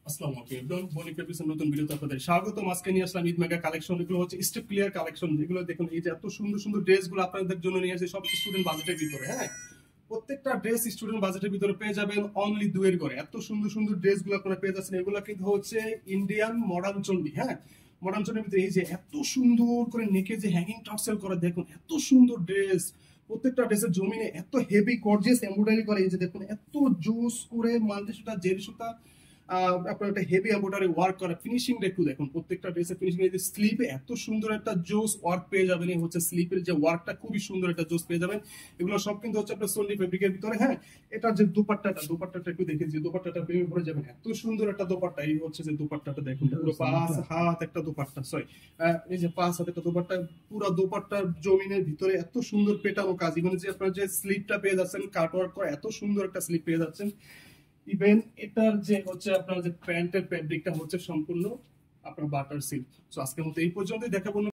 আসসালামু আলাইকুম বনিক এপিসোড নতুন ভিডিওতে আপনাদের স্বাগতম। আজকে নিয়ে আসলাম ঈদ মেগা কালেকশন। এগুলো হচ্ছে স্টেপ ক্লিয়ার কালেকশন, যেগুলো দেখুন এই যে এত সুন্দর সুন্দর ড্রেসগুলো আপনাদের জন্য নিয়ে আসে, সব স্টুডেন্ট বাজেটের ভিতরে। হ্যাঁ, প্রত্যেকটা ড্রেস স্টুডেন্ট বাজেটের ভিতরে পেয়ে যাবেন অনলি 2 এর করে। এত সুন্দর সুন্দর ড্রেসগুলো আপনারা পেয়ে যাচ্ছেন। এগুলো কিন্তু হচ্ছে ইন্ডিয়ান মডার্ন চন্ডি। হ্যাঁ, মডার্ন চন্ডির ভিতরে এই যে এত সুন্দর করে নেকে যে হ্যাঙ্গিং টার্সেল করা, দেখুন এত সুন্দর ড্রেস। প্রত্যেকটা ড্রেসের জমিনে এত হেভি গর্জিয়াস এমব্রয়ডারি করে, এই যে দেখুন এত জোস করে মাল্টি সুতা জেরি সুতা আপনার একটা হেভি এমব্রয়ডারি ওয়ার্ক করা, ফিনিশিংটা একটু দেখুন। প্রত্যেকটা ড্রেসের ফিনিশিং, এই যে স্লিপে এত সুন্দর একটা জোস ওয়ার্ক পেয়ে যাবেন। এই হচ্ছে স্লিপের যে ওয়ার্কটা, খুবই সুন্দর একটা জোস পেয়ে যাবেন। এগুলো সব কিন্তু হচ্ছে আপনার সোনি ফেব্রিকের ভিতরে। হ্যাঁ, এটার যে দোপাট্টাটা একটু দেখেছি, দোপাট্টাটা প্রেমে পড়ে যাবেন। এত সুন্দর একটা দোপাট্টা। এই হচ্ছে যে দোপাট্টাটা দেখুন, পুরো 5 হাত একটা দোপাট্টা, সরি এই যে 5 হাত একটা দোপাট্টা, পুরো দোপাট্টার জমিনের ভিতরে এত সুন্দর পেটানো কাজ। ইভেন যে আপনার যে স্লিপটা পেয়ে যাচ্ছেন কাট ওয়ার্ক করা, এত সুন্দর একটা স্লিপ পেয়ে যাচ্ছেন। ইভেন এটার যে হচ্ছে আপনার যে প্যান্টের ফেব্রিকটা হচ্ছে সম্পূর্ণ আপনার বাটার সিল্ক। তো আজকের মতো এই পর্যন্তই, দেখাবো।